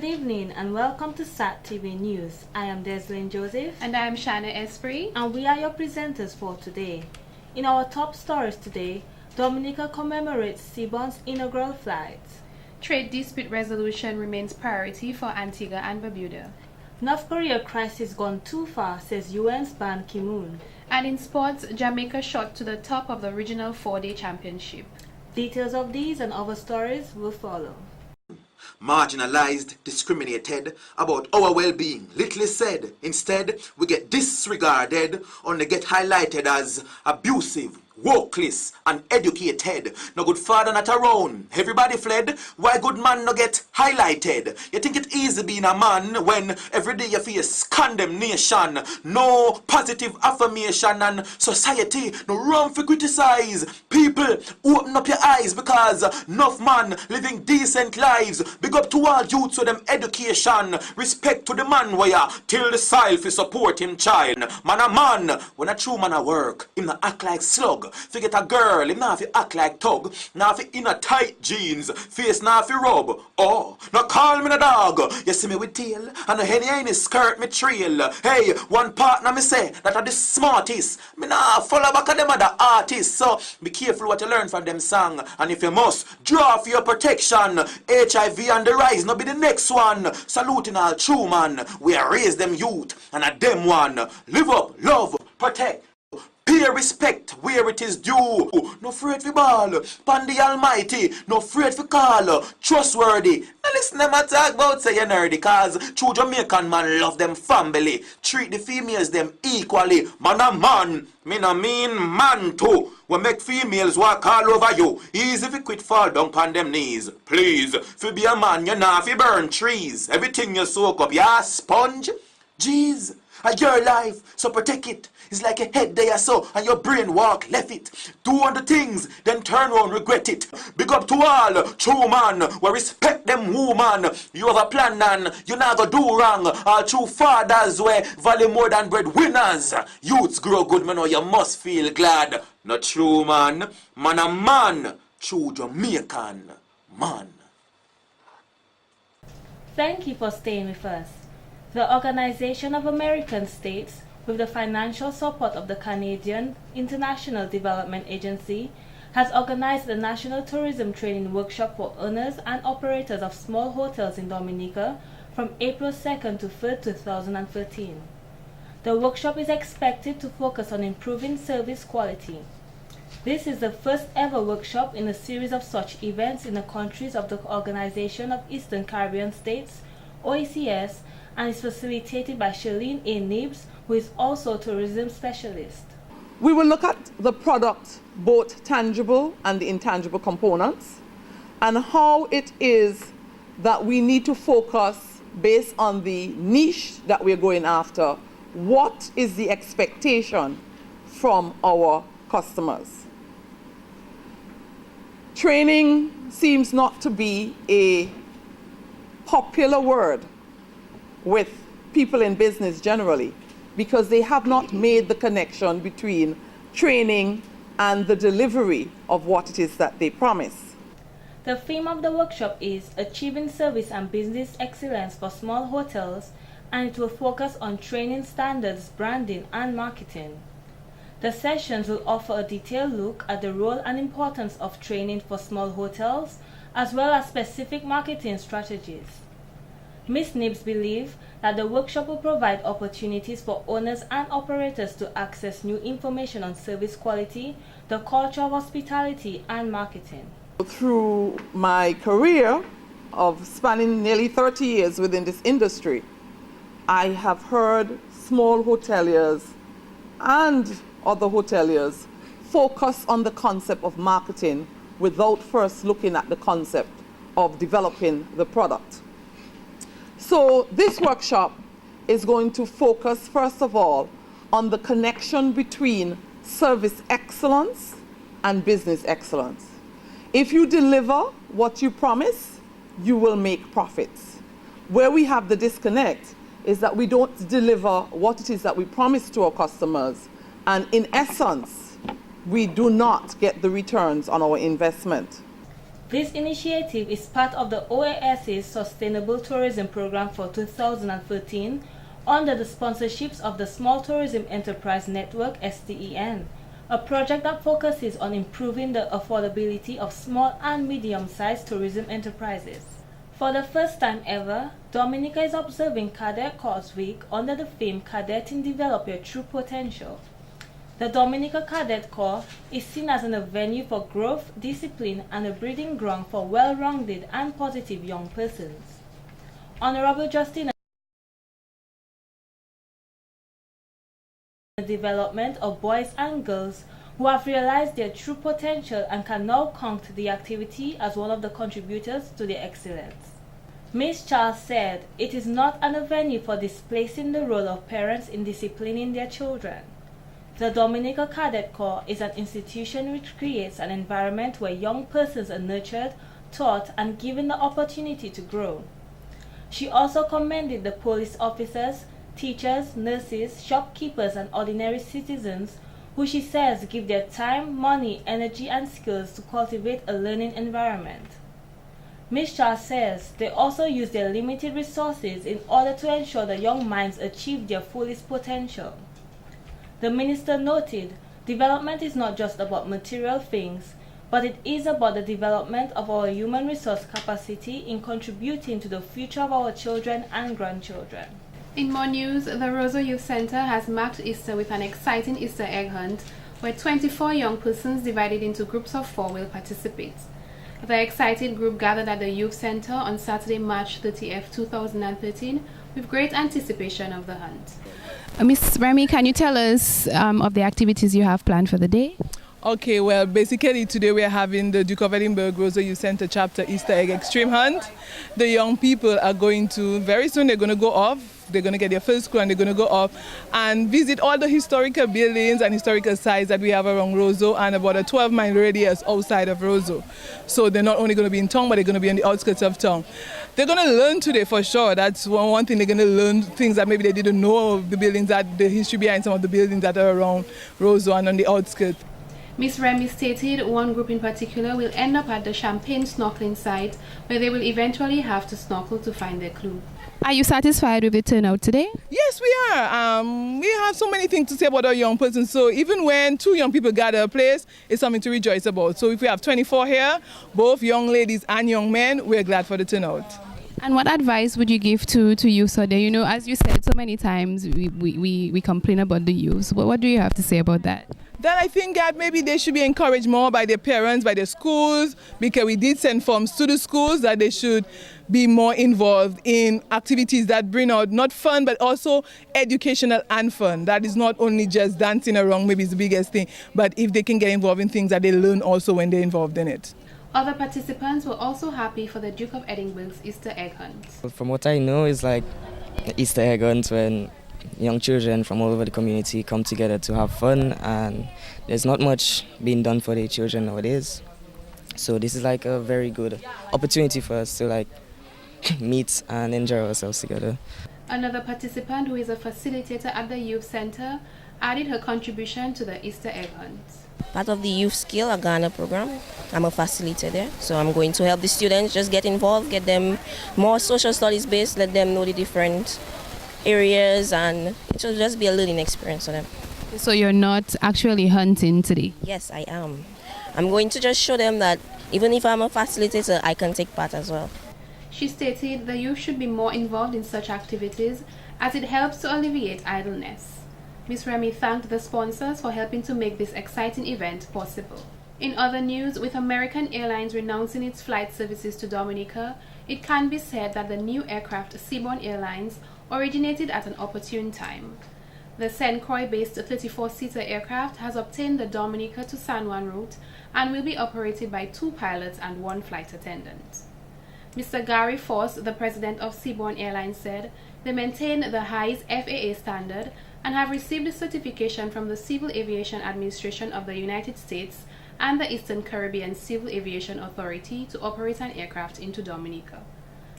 Good evening and welcome to SAT TV News. I am Deslyn Joseph. And I am Shanna Esprit. And we are your presenters for today. In our top stories today, Dominica commemorates CBON's inaugural flight. Trade dispute resolution remains priority for Antigua and Barbuda. North Korea crisis gone too far, says UN's Ban Ki-moon. And in sports, Jamaica shot to the top of the regional 4-day championship. Details of these and other stories will follow. Marginalized, discriminated about our well-being. Little is said. Instead, we get disregarded, only get highlighted as abusive, workless, uneducated. No good father not around. Everybody fled. Why good man no get highlighted? You think it easy being a man when every day you face condemnation, no positive affirmation, and society no room for criticize. People, open up your eyes because enough man living decent lives. Big up to all youths with them education. Respect to the man where ya till the soil for support him child. Man a man, when a true man a work, him not act like slug. Forget a girl, him not fi act like tug. Now fi in a tight jeans, face now fi rub. Oh, now call me the dog. You see me with tail, and a henny in his skirt me trail. Hey, one partner me say that are the smartest. Me nah follow back of them other artists. So be careful what you learn from them song. And if you must, draw for your protection. HIV and the rise, no be the next one. Saluting all true man. We raise them youth, and a them one. Live up, love, protect. Pay respect where it is due. No afraid for ball. Pan the Almighty. No afraid for call. Trustworthy. Now listen them a talk about say you nerdy. Cause true Jamaican man love them family. Treat the females them equally. Man a man. Me no mean man too. We make females walk all over you. Easy if you quit fall down on them knees. Please. If you be a man you not fi burn trees. Everything you soak up. You a sponge. Jeez. A your life, so protect it. It's like a head there so, and your brain walk left it. Do all the things, then turn around regret it. Big up to all true man, we respect them woman. You have a plan and you not go do wrong. All true fathers we value more than breadwinners. Youths grow good, man, you must feel glad. Not true man, man a man, true Jamaican man. Thank you for staying with us. The Organization of American States, with the financial support of the Canadian International Development Agency, has organized the National Tourism Training Workshop for owners and operators of small hotels in Dominica from April 2nd to 3rd, 2013. The workshop is expected to focus on improving service quality. This is the first ever workshop in a series of such events in the countries of the Organization of Eastern Caribbean States, OECS, and is facilitated by Charlene A. Nibs, who is also a tourism specialist. We will look at the product, both tangible and the intangible components, and how it is that we need to focus based on the niche that we're going after. What is the expectation from our customers? Training seems not to be a popular word with people in business generally, because they have not made the connection between training and the delivery of what it is that they promise. The theme of the workshop is Achieving Service and Business Excellence for Small Hotels, and it will focus on training standards, branding, and marketing. The sessions will offer a detailed look at the role and importance of training for small hotels, as well as specific marketing strategies. Ms. Nibs believes that the workshop will provide opportunities for owners and operators to access new information on service quality, the culture of hospitality, and marketing. Through my career of spanning nearly 30 years within this industry, I have heard small hoteliers and other hoteliers focus on the concept of marketing without first looking at the concept of developing the product. So this workshop is going to focus, first of all, on the connection between service excellence and business excellence. If you deliver what you promise, you will make profits. Where we have the disconnect is that we don't deliver what it is that we promise to our customers, and in essence, we do not get the returns on our investment. This initiative is part of the OAS's Sustainable Tourism Program for 2013 under the sponsorships of the Small Tourism Enterprise Network (STEN), a project that focuses on improving the affordability of small and medium-sized tourism enterprises. For the first time ever, Dominica is observing Cadet Corps Week under the theme Cadetting Develop Your True Potential. The Dominica Cadet Corps is seen as a venue for growth, discipline, and a breeding ground for well-rounded and positive young persons. Honorable Justina the development of boys and girls who have realized their true potential and can now count the activity as one of the contributors to their excellence. Ms. Charles said it is not an avenue for displacing the role of parents in disciplining their children. The Dominica Cadet Corps is an institution which creates an environment where young persons are nurtured, taught, and given the opportunity to grow. She also commended the police officers, teachers, nurses, shopkeepers, and ordinary citizens who she says give their time, money, energy, and skills to cultivate a learning environment. Ms. Charles says they also use their limited resources in order to ensure the young minds achieve their fullest potential. The minister noted, development is not just about material things, but it is about the development of our human resource capacity in contributing to the future of our children and grandchildren. In more news, the Roseau Youth Center has marked Easter with an exciting Easter egg hunt where 24 young persons divided into groups of 4 will participate. The excited group gathered at the Youth Center on Saturday, March 30th, 2013 with great anticipation of the hunt. Ms. Remy, can you tell us of the activities you have planned for the day? Okay, well, basically today we are having the Duke of Edinburgh Roseau Youth Center chapter Easter Egg Extreme Hunt. The young people are going to, very soon they're going to go off, they're going to get their first school and they're going to go off and visit all the historical buildings and historical sites that we have around Roseau and about a 12-mile radius outside of Roseau. So they're not only going to be in town, but they're going to be on the outskirts of town. They're going to learn today for sure. That's one thing. They're going to learn things that maybe they didn't know of the buildings, that the history behind some of the buildings that are around Roseau and on the outskirts. Ms. Remy stated one group in particular will end up at the Champagne snorkeling site where they will eventually have to snorkel to find their clue. Are you satisfied with the turnout today? Yes, we are. We have so many things to say about our young persons. So even when 2 young people gather a place, it's something to rejoice about. So if we have 24 here, both young ladies and young men, we're glad for the turnout. And what advice would you give to youth out there? You know, as you said so many times, we complain about the youth. What do you have to say about that? Then I think that maybe they should be encouraged more by their parents, by their schools, because we did send forms to the schools that they should be more involved in activities that bring out not fun, but also educational and fun. That is not only just dancing around, maybe it's the biggest thing, but if they can get involved in things that they learn also when they're involved in it. Other participants were also happy for the Duke of Edinburgh's Easter egg hunt. From what I know, it's like Easter egg hunt when young children from all over the community come together to have fun, and there's not much being done for the children nowadays. So this is like a very good opportunity for us to like meet and enjoy ourselves together. Another participant who is a facilitator at the Youth Center added her contribution to the Easter egg hunt. Part of the Youth Skill, a Ghana program. I'm a facilitator there, so I'm going to help the students just get involved, get them more social studies based, let them know the different areas, and it will just be a learning experience for them. So you're not actually hunting today? Yes, I am. I'm going to just show them that even if I'm a facilitator, I can take part as well. She stated the youth should be more involved in such activities as it helps to alleviate idleness. Ms. Remy thanked the sponsors for helping to make this exciting event possible. In other news, with American Airlines renouncing its flight services to Dominica, it can be said that the new aircraft Seabourn Airlines originated at an opportune time. The St. Croix-based 34-seater aircraft has obtained the Dominica to San Juan route and will be operated by 2 pilots and 1 flight attendant. Mr. Gary Force, the president of Seabourn Airlines, said they maintain the highest FAA standard and have received a certification from the Civil Aviation Administration of the United States and the Eastern Caribbean Civil Aviation Authority to operate an aircraft into Dominica.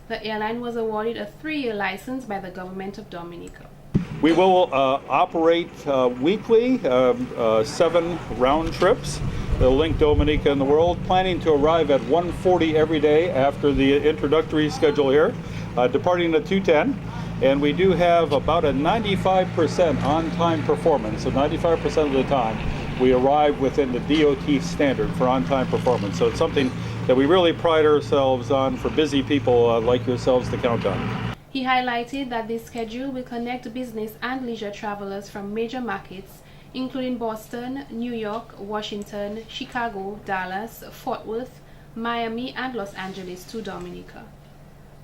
The airline was awarded a 3-year license by the government of Dominica. We will operate weekly, 7 round trips They'll link Dominica and the world, planning to arrive at 1:40 every day after the introductory schedule here, departing at 2:10. And we do have about a 95% on-time performance. So 95% of the time, we arrive within the DOT standard for on-time performance. So it's something that we really pride ourselves on for busy people like yourselves to count on. He highlighted that this schedule will connect business and leisure travelers from major markets, including Boston, New York, Washington, Chicago, Dallas, Fort Worth, Miami, and Los Angeles to Dominica.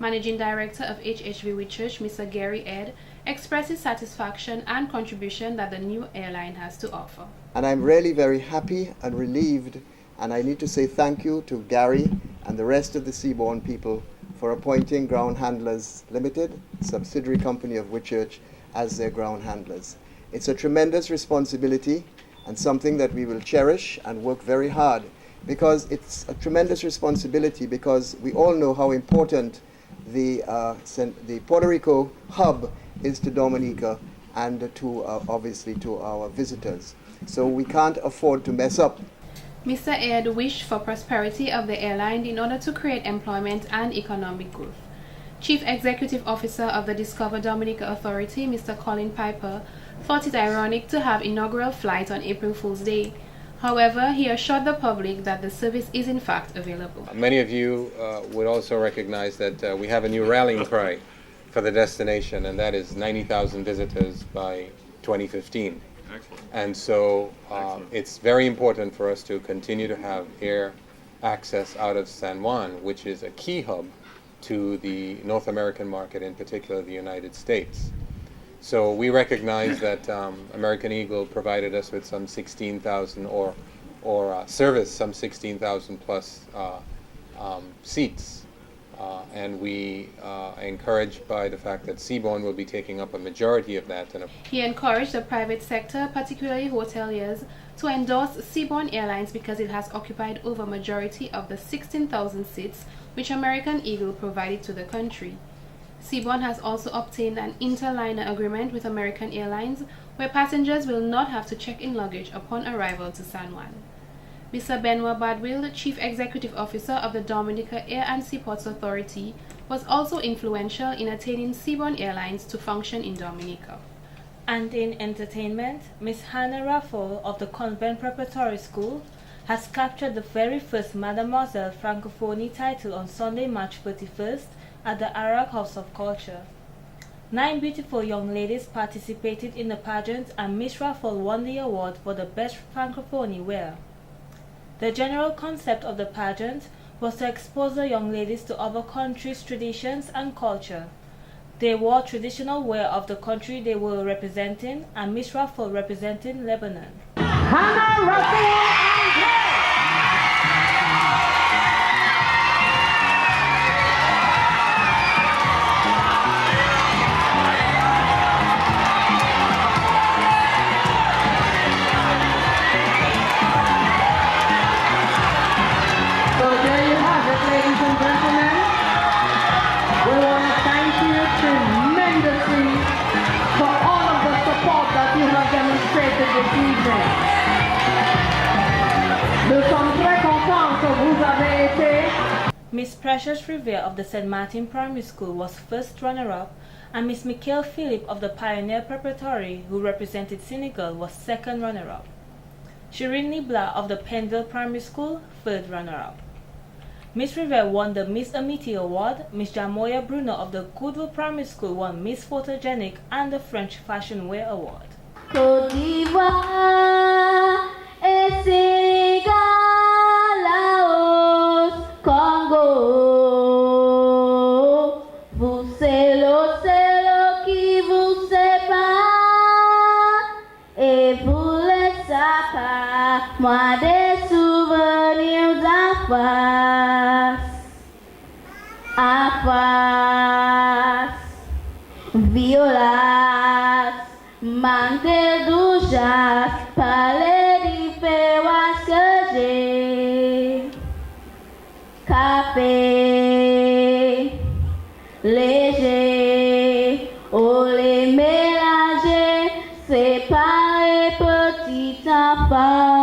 Managing Director of HHV Whitchurch, Mr. Gary Ed, expresses satisfaction and contribution that the new airline has to offer. And I'm really very happy and relieved, and I need to say thank you to Gary and the rest of the Seabourn people for appointing Ground Handlers Limited, subsidiary company of Whitchurch, as their ground handlers. It's a tremendous responsibility and something that we will cherish and work very hard, because it's a tremendous responsibility, because we all know how important the Puerto Rico hub is to Dominica and to obviously to our visitors. So we can't afford to mess up. Mr. Ed wished for prosperity of the airline in order to create employment and economic growth. Chief Executive Officer of the Discover Dominica Authority, Mr. Colin Piper, thought it ironic to have inaugural flight on April Fool's Day. However, he assured the public that the service is in fact available. Many of you would also recognize that we have a new rallying cry for the destination, and that is 90,000 visitors by 2015. Excellent. And so it's very important for us to continue to have air access out of San Juan, which is a key hub to the North American market, in particular the United States. So we recognize that American Eagle provided us with some 16,000 or service some 16,000 plus seats, and we are encouraged by the fact that Seabourn will be taking up a majority of that. He encouraged the private sector, particularly hoteliers, to endorse Seabourn Airlines because it has occupied over majority of the 16,000 seats which American Eagle provided to the country. Seabourn has also obtained an interliner agreement with American Airlines, where passengers will not have to check in luggage upon arrival to San Juan. Mr. Benoit Badwill, Chief Executive Officer of the Dominica Air and Seaports Authority, was also influential in attaining Seabourn Airlines to function in Dominica. And in entertainment, Miss Hannah Raffle of the Convent Preparatory School has captured the very first Mademoiselle Francophonie title on Sunday, March 31st, at the Arak House of Culture. 9 beautiful young ladies participated in the pageant, and Miss Raffle won the award for the best Francophonie wear. The general concept of the pageant was to expose the young ladies to other countries' traditions and culture. They wore traditional wear of the country they were representing, and Miss Raffle representing Lebanon. Hannah Raffle! Miss Precious Revere of the St. Martin Primary School was first runner-up, and Miss Michael Philip of the Pioneer Preparatory, who represented Senegal, was second runner-up. Shireen Nibla of the Penville Primary School, third runner-up. Miss Revere won the Miss Amity Award. Miss Jamoya Bruno of the Goodwill Primary School won Miss Photogenic and the French Fashion Wear Award. Côte d'Ivoire et Sénégal, Laos, Congo, vous c'est l'eau qui vous sépare, et vous les sapins, moi des souvenirs à face, violas, mantel doujas, palais différents que j'ai, café, léger, au les mélanger, séparer petit enfant.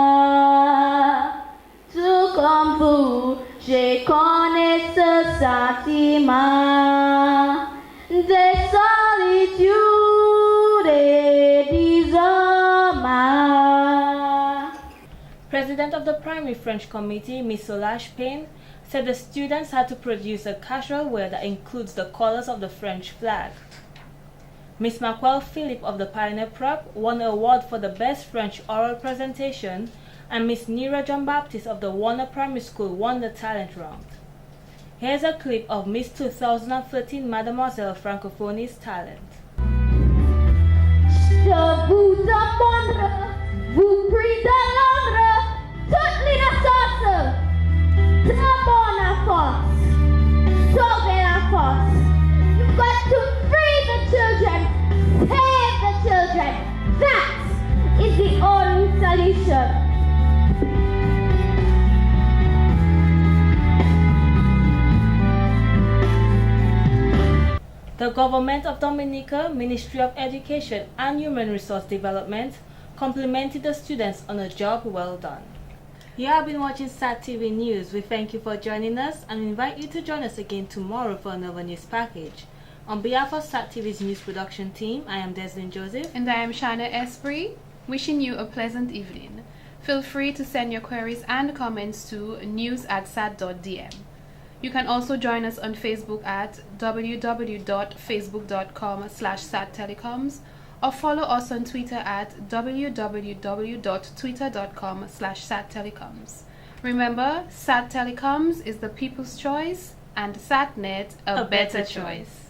President of the Primary French Committee, Ms. Solange Payne, said the students had to produce a casual wear that includes the colors of the French flag. Ms. Maquelle Philippe of the Pioneer Prep won an award for the best French oral presentation, and Ms. Nira Jean-Baptiste of the Warner Primary School won the talent round. Here's a clip of Miss 2013 Mademoiselle Francophonie's talent. Je vous demande, vous prie de Londres, toutes les nations, très bonne force, sauvez la force. You've got to free the children, save the children. That is the only solution. The Government of Dominica, Ministry of Education and Human Resource Development complimented the students on a job well done. You have been watching SAT TV News. We thank you for joining us and invite you to join us again tomorrow for another news package. On behalf of SAT TV's news production team, I am Deslyn Joseph. And I am Shana Esprit, wishing you a pleasant evening. Feel free to send your queries and comments to news@sat.dm. You can also join us on Facebook at www.facebook.com/sattelecoms or follow us on Twitter at www.twitter.com/sattelecoms. Remember, Sat Telecoms is the people's choice and SatNet a better choice.